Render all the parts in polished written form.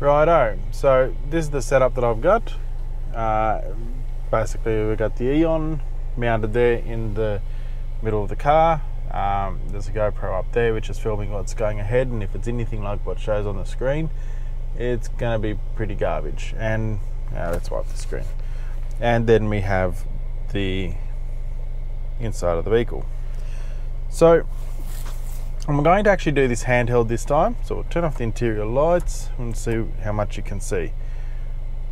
Righto, so this is the setup that I've got. Basically we've got the Eon mounted there in the middle of the car. There's a GoPro up there which is filming what's going ahead, and if it's anything like what shows on the screen, it's going to be pretty garbage. And let's wipe the screen. And then we have the inside of the vehicle. So I'm going to actually do this handheld this time. So we'll turn off the interior lights and see how much you can see.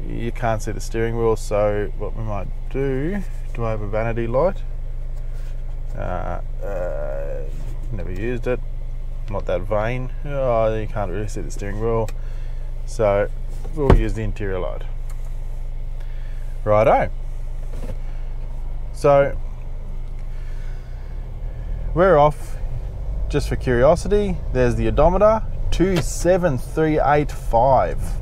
You can't see the steering wheel, so what we might do I have a vanity light? Never used it. Not that vain. Oh, you can't really see the steering wheel. So we'll use the interior light. Righto. So we're off. Just for curiosity, there's the odometer, 27385.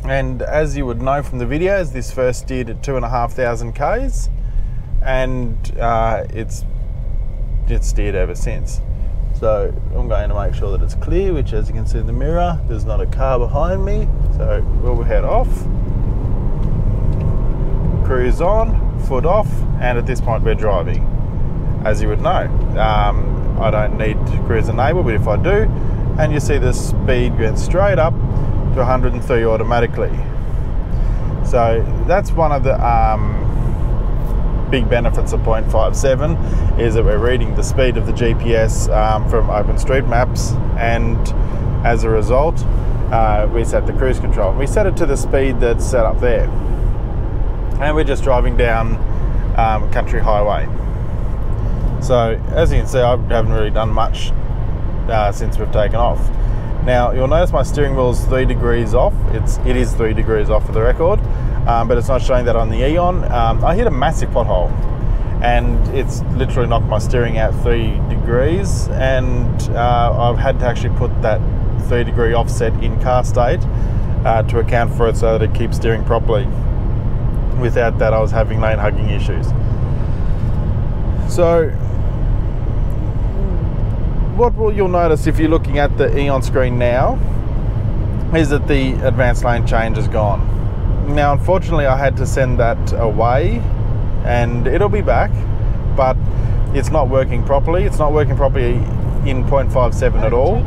And as you would know from the videos, this first steered at 2,500 Ks, and it's steered ever since. So I'm going to make sure that it's clear, which as you can see in the mirror, there's not a car behind me. So we'll head off, cruise on, foot off, and at this point we're driving. As you would know, I don't need cruise enable, but if I do, and you see the speed going straight up to 103 automatically. So that's one of the big benefits of 0.57, is that we're reading the speed of the GPS from OpenStreetMaps, and as a result we set the cruise control. We set it to the speed that's set up there, and we're just driving down country highway. So as you can see, I haven't really done much since we've taken off. Now you'll notice my steering wheel is 3 degrees off. It is 3 degrees off for the record, but it's not showing that on the Eon. I hit a massive pothole, and it's literally knocked my steering out 3 degrees, and I've had to actually put that 3 degree offset in car state to account for it, so that it keeps steering properly. Without that, I was having lane hugging issues. So what you'll notice if you're looking at the Eon screen now is that the advanced lane change is gone. Now unfortunately I had to send that away, and it'll be back, but it's not working properly. It's not working properly in 0.57 at all,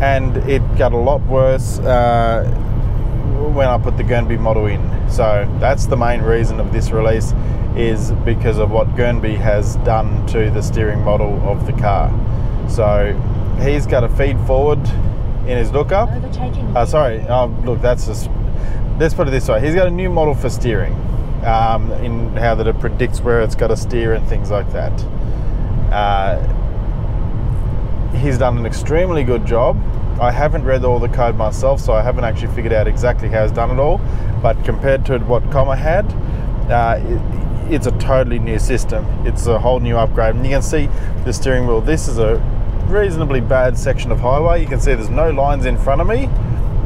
and it got a lot worse when I put the gernby model in. So that's the main reason of this release, is because of what gernby has done to the steering model of the car. So he's got a feed forward in his lookup. Look, that's just, let's put it this way, he's got a new model for steering, in how that it predicts where it's got to steer and things like that. He's done an extremely good job. I haven't read all the code myself, so I haven't actually figured out exactly how he's done it all, but compared to what Comma had, it's a totally new system. It's a whole new upgrade, and you can see the steering wheel. This is a reasonably bad section of highway. You can see there's no lines in front of me.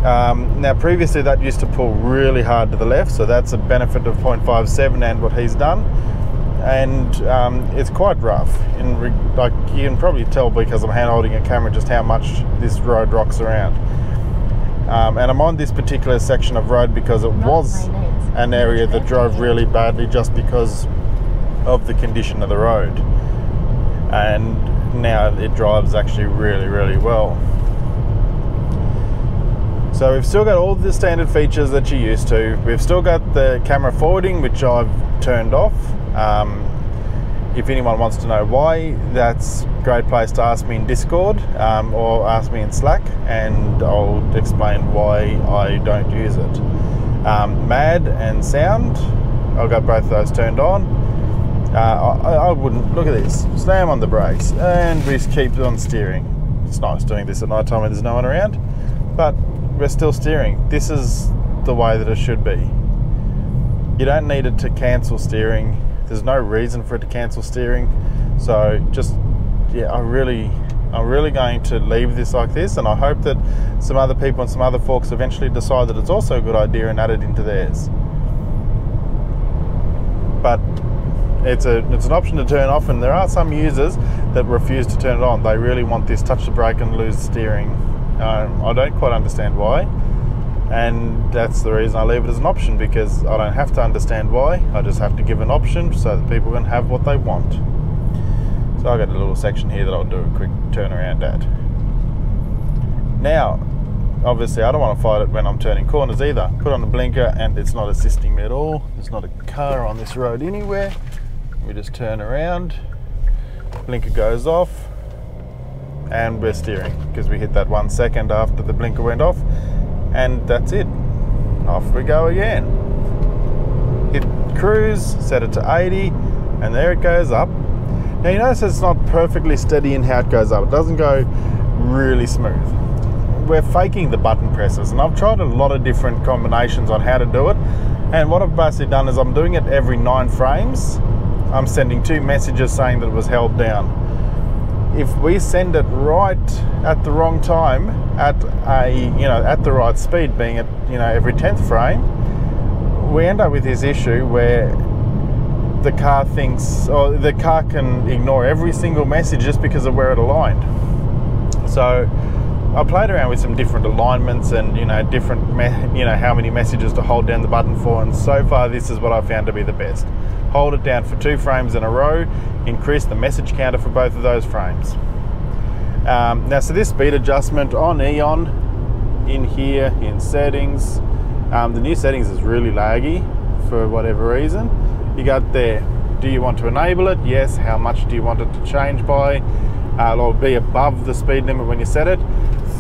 Now previously that used to pull really hard to the left, so that's a benefit of 0.57 and what he's done. And it's quite rough, like you can probably tell because I'm hand holding a camera just how much this road rocks around. And I'm on this particular section of road because it was an area that drove really badly just because of the condition of the road, and now it drives actually really, really well. So we've still got all the standard features that you're used to. We've still got the camera forwarding, which I've turned off. If anyone wants to know why, that's a great place to ask me in Discord, or ask me in Slack, and I'll explain why I don't use it. MAD and sound, I've got both of those turned on. I wouldn't, look at this, slam on the brakes and we just keep on steering. It's nice doing this at night time when there's no one around, but we're still steering. This is the way that it should be. You don't need it to cancel steering. There's no reason for it to cancel steering. So just, yeah, I'm really going to leave this like this, and I hope that some other people and some other forks eventually decide that it's also a good idea and add it into theirs. But it's an option to turn off, and there are some users that refuse to turn it on. They really want this touch the brake and lose steering. I don't quite understand why. and that's the reason I leave it as an option, because I don't have to understand why. I just have to give an option so that people can have what they want. So I've got a little section here that I'll do a quick turnaround at. Now, obviously I don't want to fight it when I'm turning corners either. Put on the blinker and it's not assisting me at all. There's not a car on this road anywhere. We just turn around, blinker goes off, and we're steering because we hit that 1 second after the blinker went off, and that's it. Off we go again. Hit cruise, set it to 80, and there it goes up. Now you notice it's not perfectly steady in how it goes up. It doesn't go really smooth. We're faking the button presses, and I've tried a lot of different combinations on how to do it, and what I've basically done is I'm doing it every 9 frames. I'm sending 2 messages saying that it was held down. If we send it right at the wrong time, at the right speed, being at every 10th frame, we end up with this issue where the car thinks, or the car can ignore every single message just because of where it aligned. So I played around with some different alignments and different how many messages to hold down the button for, and so far this is what I found to be the best. Hold it down for 2 frames in a row, increase the message counter for both of those frames. Now, so this speed adjustment on Eon, in here in settings, the new settings is really laggy for whatever reason. You got there, do you want to enable it? Yes. How much do you want it to change by? It'll be above the speed limit when you set it.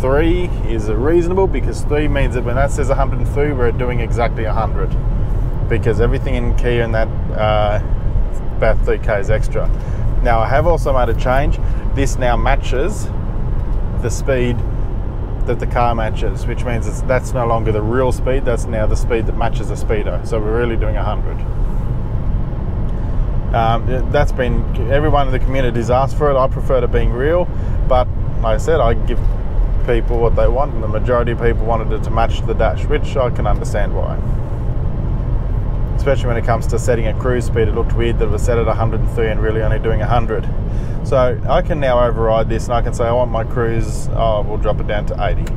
3 is reasonable, because 3 means that when that says 103, we're doing exactly 100. Because everything in Kia and that about 3 k's extra. Now I have also made a change. This now matches the speed that the car matches, which means that's no longer the real speed. That's now the speed that matches the speedo. So we're really doing 100. That's been, everyone in the community's asked for it. I prefer to being real, but like I said, I give people what they want, and the majority of people wanted it to match the dash, which I can understand why. Especially when it comes to setting a cruise speed, it looked weird that it was set at 103 and really only doing 100. So I can now override this, and I can say I want my cruise, we'll drop it down to 80.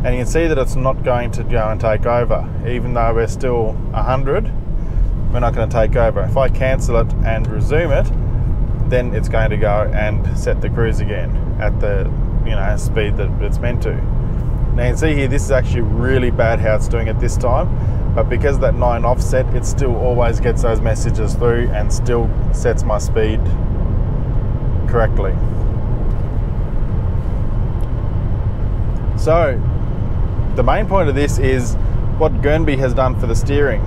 And you can see that it's not going to go and take over. Even though we're still 100, we're not going to take over. If I cancel it and resume it, then it's going to go and set the cruise again at the speed that it's meant to. Now you can see here, this is actually really bad how it's doing it this time. But because of that 9 offset, it still always gets those messages through and still sets my speed correctly. So the main point of this is what gernby has done for the steering.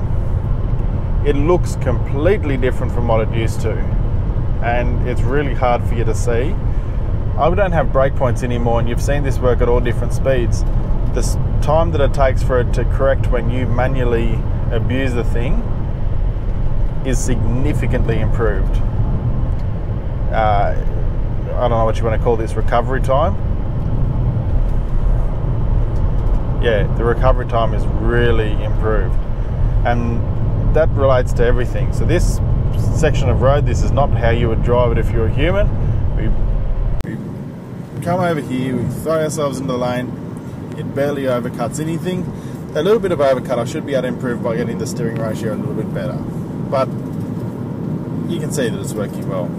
It looks completely different from what it used to, and it's really hard for you to see. I don't have breakpoints anymore, and you've seen this work at all different speeds. The time that it takes for it to correct when you manually abuse the thing is significantly improved. I don't know what you want to call this, recovery time. Yeah, the recovery time is really improved, and that relates to everything. So this section of road, this is not how you would drive it if you were human. We come over here, we throw ourselves into the lane. It barely overcuts anything. A little bit of overcut I should be able to improve by getting the steering ratio a little bit better, but you can see that it's working well,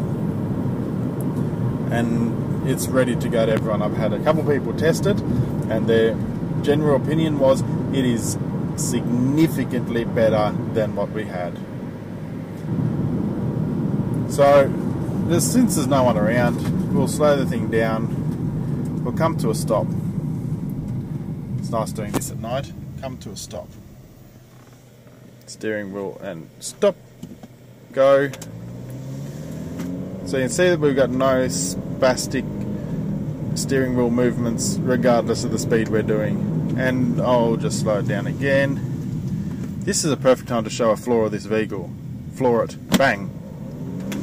and it's ready to go to everyone. I've had a couple people test it, and their general opinion was it is significantly better than what we had. So since there's no one around, we'll slow the thing down. We'll come to a stop. It's nice doing this at night. Come to a stop. Steering wheel and stop. Go. So you can see that we've got no spastic steering wheel movements regardless of the speed we're doing. And I'll just slow it down again. This is a perfect time to show a flaw of this vehicle. Floor it. Bang.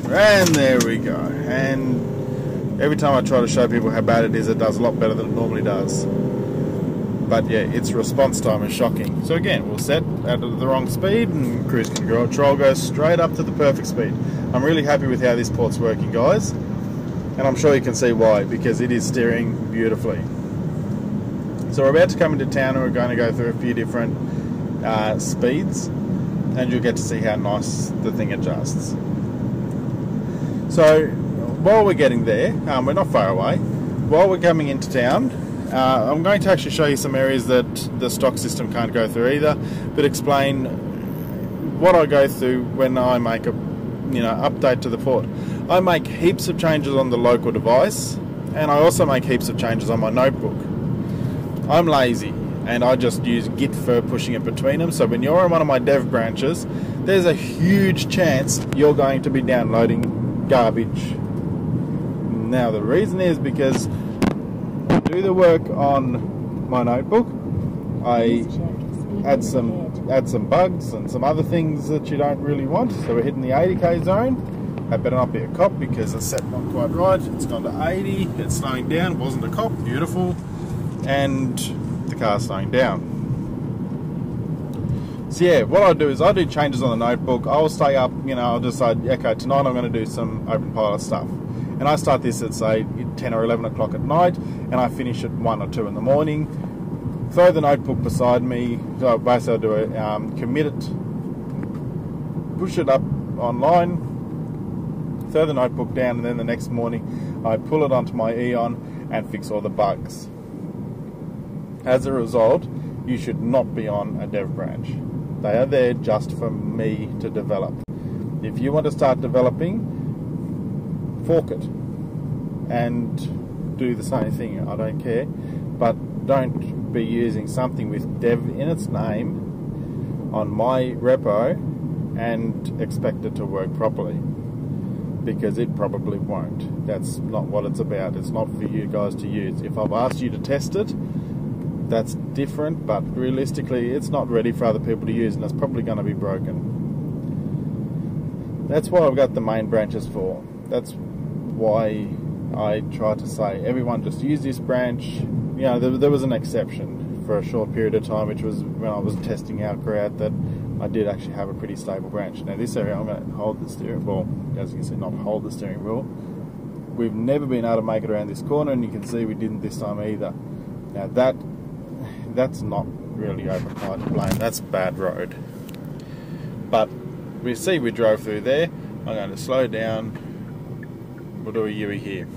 And there we go. And every time I try to show people how bad it does a lot better than it normally does. But yeah, its response time is shocking. So again, we'll set at the wrong speed and cruise control goes straight up to the perfect speed. I'm really happy with how this port's working, guys. And I'm sure you can see why, because it is steering beautifully. So we're about to come into town and we're going to go through a few different speeds, and you'll get to see how nice the thing adjusts. So while we're getting there, we're not far away. While we're coming into town, I'm going to actually show you some areas that the stock system can't go through either, but explain what I go through when I make a update to the port. I make heaps of changes on the local device, and I also make heaps of changes on my notebook. I'm lazy and I just use Git for pushing it between them, so when you're on one of my dev branches, there's a huge chance you're going to be downloading garbage. Now the reason is because I do the work on my notebook, I add some bugs and some other things that you don't really want, so we're hitting the 80k zone. That better not be a cop because it's set not quite right. It's gone to 80, it's slowing down, it wasn't a cop, beautiful, and the car's slowing down. So yeah, what I do is I do changes on the notebook. I'll stay up, I'll decide, okay, tonight I'm going to do some Openpilot stuff. And I start this at say 10 or 11 o'clock at night, and I finish at 1 or 2 in the morning. Throw the notebook beside me, so basically I'll do a commit it, push it up online, throw the notebook down, and then the next morning I pull it onto my Eon and fix all the bugs. As a result, you should not be on a dev branch. They are there just for me to develop. If you want to start developing, fork it and do the same thing. I don't care, but don't be using something with dev in its name on my repo and expect it to work properly, because it probably won't. That's not what it's about. It's not for you guys to use. If I've asked you to test it, that's different, but realistically it's not ready for other people to use, and it's probably going to be broken. That's why I've got the main branches for. That's why I try to say everyone just use this branch. There was an exception for a short period of time, which was when I was testing out Crowd, that I did actually have a pretty stable branch. Now this area I'm going to hold the steering wheel, as you can see, not hold the steering wheel. We've never been able to make it around this corner, and you can see we didn't this time either. Now that's not really Openpilot to blame, that's bad road. But we see we drove through there. I'm going to slow down. We'll do a U-turn here,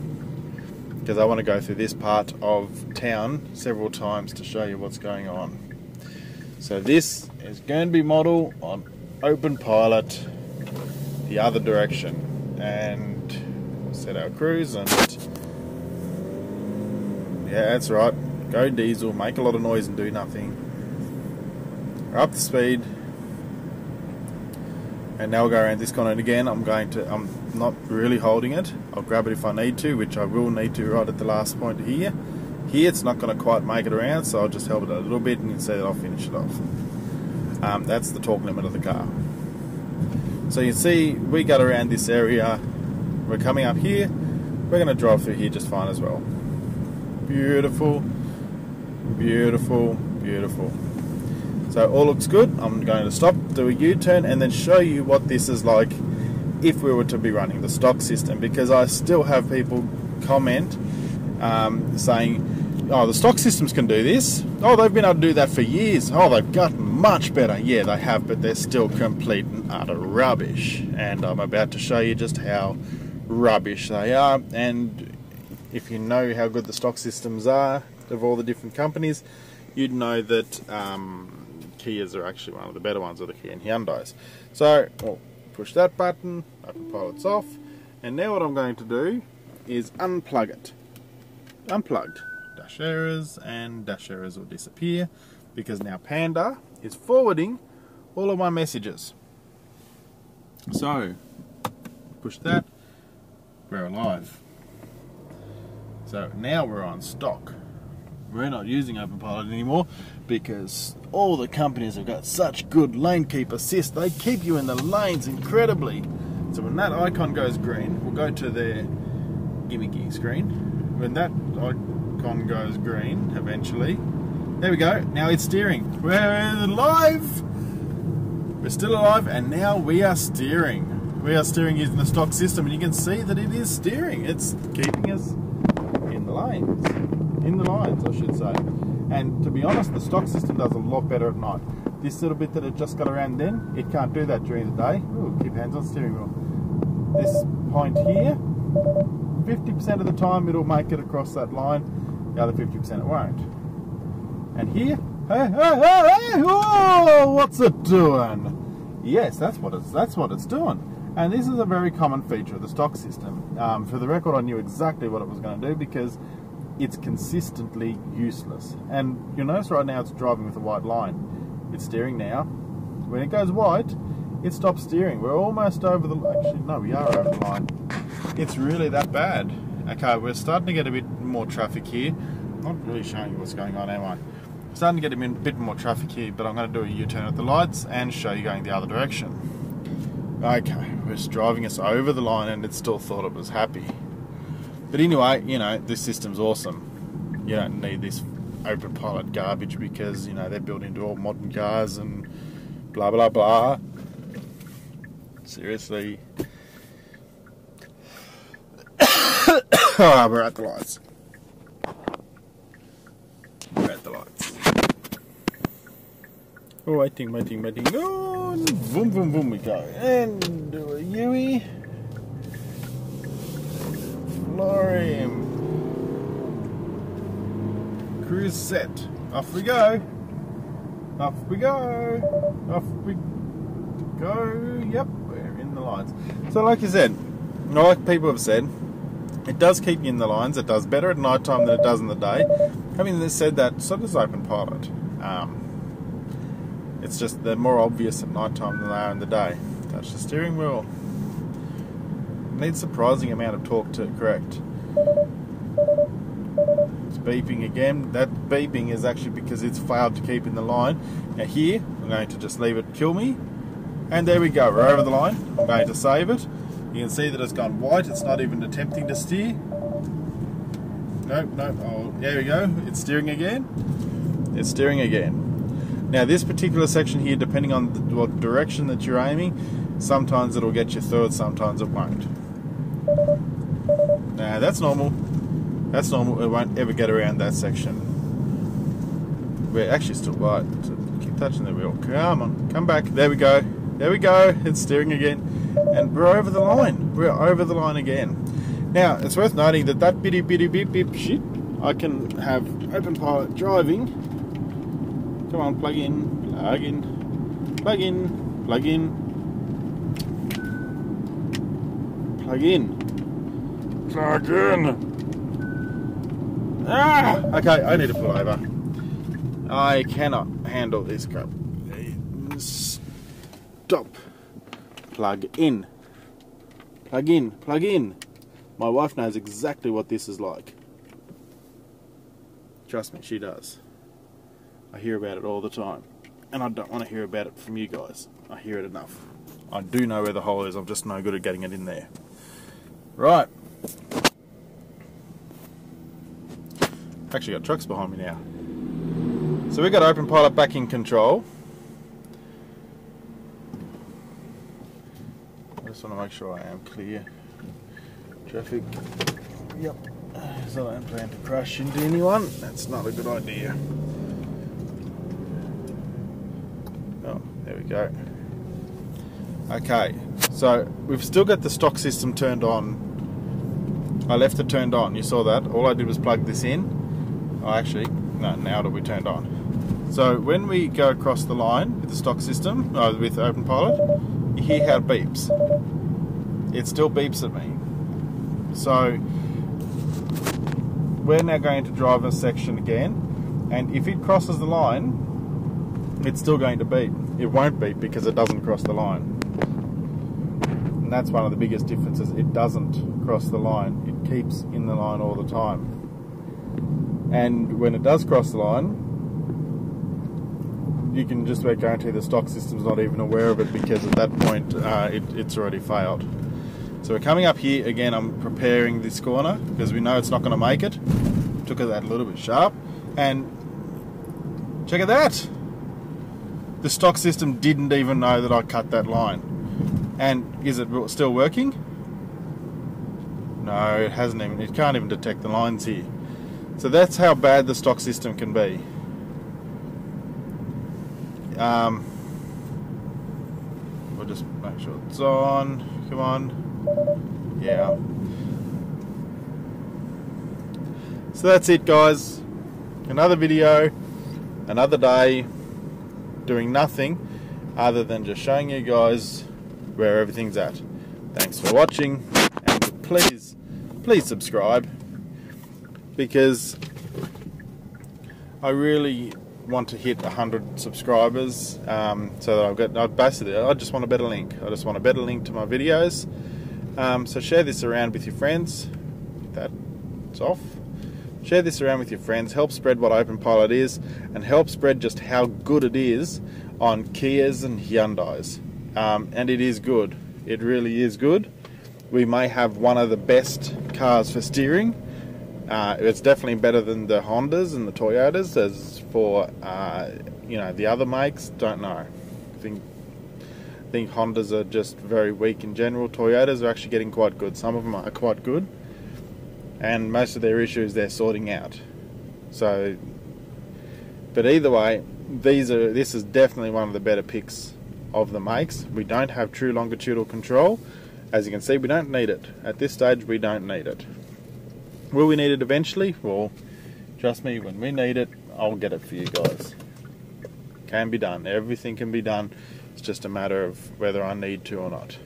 because I want to go through this part of town several times to show you what's going on. So this is gernby model on Openpilot the other direction, and we'll set our cruise, and yeah, that's right, go diesel, make a lot of noise and do nothing. We're up the speed, and now we'll go around this corner, and again I'm not really holding it. I'll grab it if I need to, which I will need to right at the last point here. Here it's not going to quite make it around, so I'll just help it a little bit, and you can see that I'll finish it off. That's the torque limit of the car. So you can see we got around this area. We're coming up here. We're going to drive through here just fine as well. Beautiful, beautiful, beautiful. So all looks good. I'm going to stop, do a U-turn, and then show you what this is like if we were to be running the stock system, because I still have people comment saying, oh, the stock systems can do this. Oh, they've been able to do that for years. Oh, they've gotten much better. Yeah, they have, but they're still complete and utter rubbish. And I'm about to show you just how rubbish they are. And if you know how good the stock systems are of all the different companies, you'd know that Kias are actually one of the better ones, or the Kia and Hyundais. So we'll push that button, Openpilot's off, and now what I'm going to do is unplug it. Unplugged. Dash errors, and dash errors will disappear, because now Panda is forwarding all of my messages. So push that, we're alive. So now we're on stock. We're not using Openpilot anymore, because all the companies have got such good lane keep assist. They keep you in the lanes incredibly. So when that icon goes green, we'll go to their gimmicky screen. When that icon goes green, eventually, there we go, now it's steering. We're alive! We're still alive, and now we are steering. We are steering using the stock system, and you can see that it is steering. It's keeping us in the lanes. In the lines, I should say. And to be honest, the stock system does a lot better at night. This little bit that it just got around then, it can't do that during the day. Ooh, keep hands on steering wheel. This point here, 50% of the time it'll make it across that line, the other 50% it won't. And here, hey, oh, what's it doing? Yes, that's what it's doing. And this is a very common feature of the stock system. For the record, I knew exactly what it was going to do because it's consistently useless. And you'll notice right now it's driving with a white line. It's steering now. When it goes white, it stops steering. We're almost over the... Actually, no, we are over the line. It's really that bad. Okay, we're starting to get a bit more traffic here. I'm not really showing you what's going on, am I? Starting to get a bit more traffic here, but I'm going to do a U-turn at the lights and show you going the other direction. Okay, we're driving us over the line and it still thought it was happy. But anyway, you know, this system's awesome. You don't need this Openpilot garbage because, you know, they're built into all modern cars and blah, blah, blah. Seriously. Oh, we're at the lights. We're at the lights. Oh, waiting. Oh, and boom, boom, boom we go. And do a Yui. Floor him. Cruise set. Off we go. Off we go. Off we go. Yep, we're in the lines. So like you said, like people have said, it does keep you in the lines. It does better at night time than it does in the day. Having said that, so does Openpilot. It's just they're more obvious at night time than they are in the day. Touch the steering wheel. Needs surprising amount of torque to correct. It's beeping again. That beeping is actually because it's failed to keep in the line. Now here, I'm going to just leave it kill me. And there we go, we're over the line. I'm going to save it. You can see that it's gone white. It's not even attempting to steer. Nope. Oh, there we go. It's steering again. It's steering again. Now this particular section here, depending on what direction that you're aiming, sometimes it'll get you through it, sometimes it won't. Now that's normal. That's normal. It won't ever get around that section. We're actually still right. So keep touching the wheel. Come on, come back. There we go. There we go. It's steering again. And we're over the line. We're over the line again. Now, it's worth noting that that bitty beep beep shit, I can have Openpilot driving. Come on, plug in, plug in, plug in, plug in, plug in, plug in. Ah! Okay, I need to pull over. I cannot handle this crap. Stop. Plug in. Plug in. Plug in. My wife knows exactly what this is like. Trust me, she does. I hear about it all the time. And I don't want to hear about it from you guys. I hear it enough. I do know where the hole is, I'm just no good at getting it in there. Right. Actually got trucks behind me now. So we've got Openpilot back in control. I just want to make sure I am clear. Traffic. Yep. So I don't plan to crash into anyone. That's not a good idea. Oh, there we go. Okay, so we've still got the stock system turned on. I left it turned on, you saw that. All I did was plug this in. Oh, actually, no, now it'll be turned on. So when we go across the line with the stock system, with Openpilot, you hear how it beeps. It still beeps at me. So we're now going to drive a section again, and if it crosses the line, it's still going to beep. It won't beep because it doesn't cross the line. And that's one of the biggest differences. It doesn't cross the line. It keeps in the line all the time. And when it does cross the line, you can just about guarantee the stock system's not even aware of it, because at that point it's already failed. So we're coming up here again. I'm preparing this corner because we know it's not going to make it. Took it that a little bit sharp, and check at that. The stock system didn't even know that I cut that line. And is it still working? No, it hasn't even. It can't even detect the lines here. So that's how bad the stock system can be. We'll just make sure it's on. Come on. Yeah. So that's it, guys. Another video, another day, doing nothing other than just showing you guys where everything's at. Thanks for watching, and please subscribe, because I really want to hit 100 subscribers, so that I just want a better link. I just want a better link to my videos. So share this around with your friends. That's off. Share this around with your friends. Help spread what Openpilot is, and help spread just how good it is on Kias and Hyundais. And it is good. It really is good. We may have one of the best cars for steering. It's definitely better than the Hondas and the Toyotas. As for the other makes, don't know. I think Hondas are just very weak in general. Toyotas are actually getting quite good. Some of them are quite good, and most of their issues they're sorting out. So, but either way, this is definitely one of the better picks of the makes. We don't have true longitudinal control. As you can see, we don't need it. At this stage, we don't need it. Will we need it eventually? Well, trust me, when we need it, I'll get it for you guys. Can be done. Everything can be done. It's just a matter of whether I need to or not.